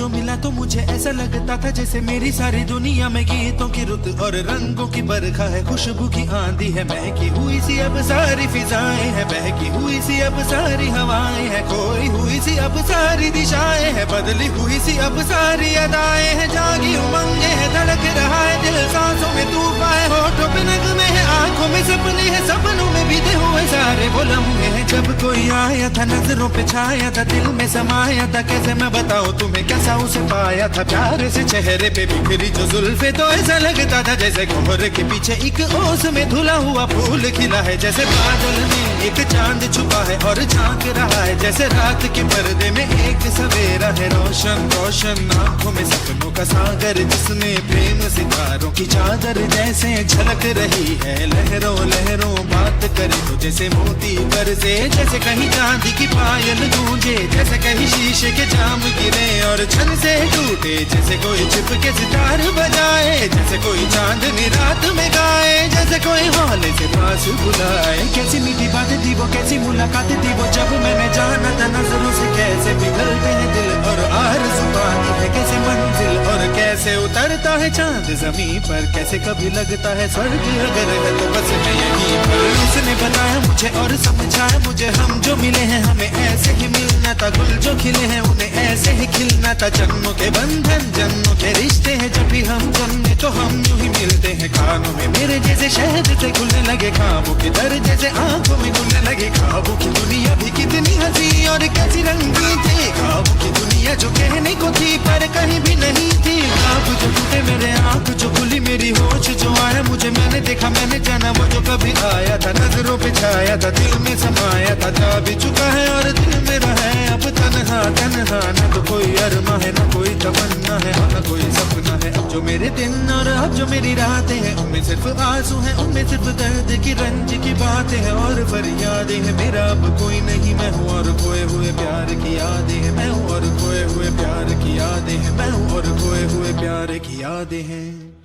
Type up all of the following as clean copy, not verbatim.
जो मिला तो मुझे ऐसा लगता था जैसे मेरी सारी दुनिया में गीतों की रुत और रंगों की बरखा है, खुशबू की आंधी है, महकी हुई सी अब सारी फिजाएं है, बहकी हुई सी अब सारी हवाएं है, खोई हुई सी अब सारी दिशाएं है, बदली हुई सी अब सारी अदाएं है, जागी उमंगे है, धड़क रहा है दिल, सांसों में तूफान है, होठों पे नगमे है, आंखों में सपने है, सपनों में बीते हुए सारे वो लम्हे हैं। जब कोई आया था नजरों पे छाया था, दिल में समाया था, कैसे मैं बताऊं तुम्हें कैसा उसे पाया था, प्यार से चेहरे पे बिखरी जो जुल्फे तो ऐसा लगता था जैसे कोहरे के पीछे एक ओस में धुला हुआ फूल खिला है, जैसे बादल में एक चांद छुपा है और झांक रहा है, जैसे रात के पर्दे में एक सवेरा है, रोशन रोशन आंखों में सपनों का सागर, जिसमें प्रेम सितारों की चादर जैसे झलक रही है, लहरों लहरों बात करे तो जैसे मोती बरसे, जैसे कहीं चांदी की पायल गूंजे, जैसे कहीं शीशे के जाम गिरे और छन से टूटे, जैसे कोई छिप के सितार बजाए, जैसे कोई चांदनी रात में गाए, जैसे कोई हौले से पास बुलाए। कैसी मीठी बातें थी वो, कैसी मुलाकातें थी वो, जब मैंने जाना था नजरों से कैसे पिघलते हैं दिल और आरज़ू पाती है कैसे मंजिल, और कैसे उतरता है चांद जमीन पर, कैसे कभी लगता है स्वर्ग अगर है तो बस मैं यहीं पर। उसने बताया मुझे और समझाया मुझे, हम जो मिले हैं हमें ऐसे ही मिलना था, गुल जो खिले हैं उन्हें ऐसे ही खिलना था, जन्मों के बंधन जन्मों के रिश्ते हैं, जब भी हम जन्मे तो हम यूं ही मिलते हैं, खानों में मेरे जैसे शहद से खुलने लगे ख्वाबों के दर, जैसे आंखों में घुलने लगे ख्वाबों की दुनिया भी कितनी हंसी और कैसी रंगी थी, ख्वाबों की दुनिया जो कहने को थी पर कहीं भी नहीं थी, ख्वाब जो टूटे मेरे आंख जो खुली मेरी होश जो आया मुझे, मैंने देखा मैंने जाना वो जो कभी आया था, नजरों पे छाया था दिल में समाया था, जा भी चुका है और दिल मेरा है अब तन्हा तन्हा, न तो कोई अरमा है न कोई तमन्ना है न कोई सपना है, अब जो मेरे दिन और अब जो मेरी रातें हैं उनमें सिर्फ आंसू हैं, उनमें सिर्फ दर्द की रंज की बातें हैं और फरियादें हैं, मेरा अब कोई नहीं मैं हूँ और खोए हुए प्यार की यादें हैं, मैं हूँ और खोए हुए प्यार की यादें हैं, मैं हूँ और खोए हुए प्यार की यादें हैं।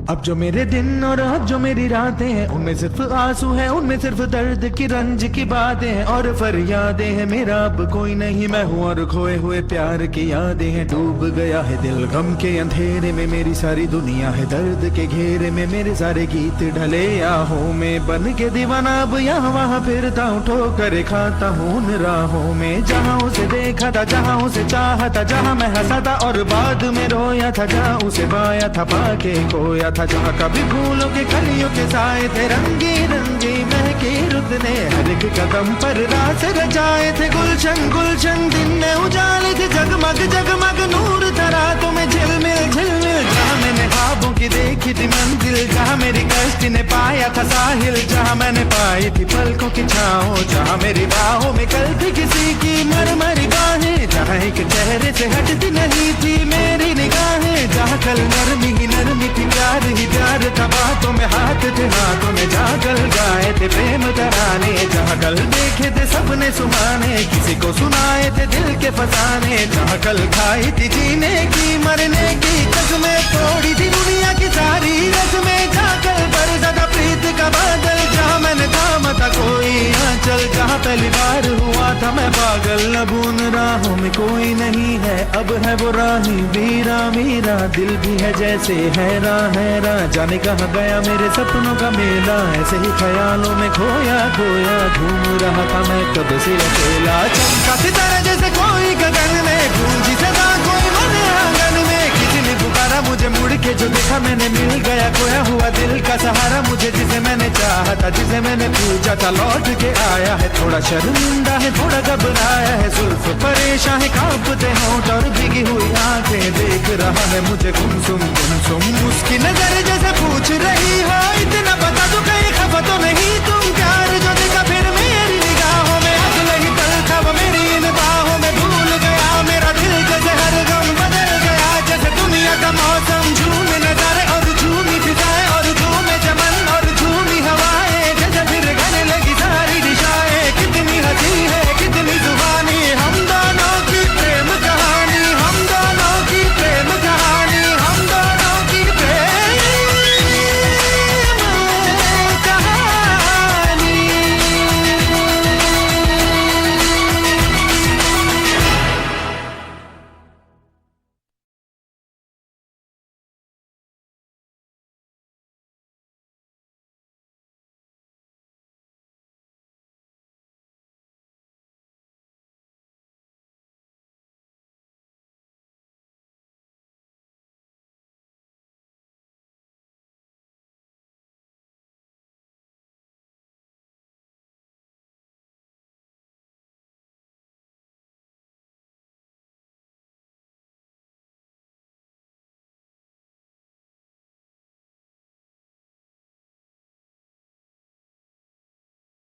अब जो मेरे दिन और अब जो मेरी रातें हैं उनमें सिर्फ आंसू हैं, उनमें सिर्फ दर्द की रंज की बातें हैं और फरियादें हैं, मेरा अब कोई नहीं मैं हूँ और खोए हुए प्यार की यादें हैं, डूब गया है दिल गम के अंधेरे में, मेरी सारी दुनिया है दर्द के घेरे में, मेरे सारे गीत ढले आहों में, बन के दीवाना अब यहाँ वहाँ फिरता हूँ, ठोकर खाता हूँ उन राहों में, जहाँ उसे देखा था जहाँ उसे चाहा था, जहाँ मैं हंसा था और बाद में रोया था, जहाँ उसे पाया था पाके खोया था, जहाँ कभी फूलों के कलियों के साए थे, रंगी रंगी महकी रुत ने हर एक कदम पर रास रचाए थे, गुलशन गुलशन दिन में उजाले थे, जगमग जगमग नूर था रातों में झिलमिल झिलमिल, जहाँ मैंने ख्वाबों की देखी थी मंजिल, जहाँ मेरी कश्ती ने पाया था साहिल, जहाँ मैंने पाई थी पलकों की छाओ, जहाँ मेरी बाहों में कल थी किसी की मरमरी बाहें, जहाँ एक चेहरे से हटती नहीं थी मेरी निगाहें, जहाँ कल नरमी ही नरमी थी प्यार ही प्यार था, बातों में हाथ थे हाथों में, जहाँ कल गाए थे प्रेम तराने, जहाँ कल देखे थे सपने सुहाने, किसी को सुनाए थे दिल के फसाने, जहाँ कल खाई थी जीने की मरने की कसमें, तोड़ी थी दुनिया की सारी रस्में, जहाँ कल बरसा था प्रीत का बादल, जहाँ मैंने थामा था कोई आंचल, जहाँ पहली बार हुआ था मैं पागल, अब उन राहों में कोई नहीं है, अब है वो राही वीरा मीरा, दिल भी है जैसे हैरान हैरान, जाने कहाँ गया मेरे सपनों का मेला, ऐसे ही ख्यालों में खोया खोया घूम रहा था मैं कब से अकेला, चमका सितारा जैसे कोई गगन में, गूंजी सदा कोई मन आंगन में, किसी ने पुकारा मुझे मुड़ के जो देखा मैंने, मिल गया खोया हुआ दिल का सहारा मुझे, जिसे मैंने चाहा था जिसे मैंने पूछा था लौट के आया है, थोड़ा शर्मिंदा है थोड़ा घबराया है, जुल्फ परेशान है कांपते होंठ और भीगी हुई आंखें, देख रहा है मुझे गुमसुम गुमसुम, उसकी नजर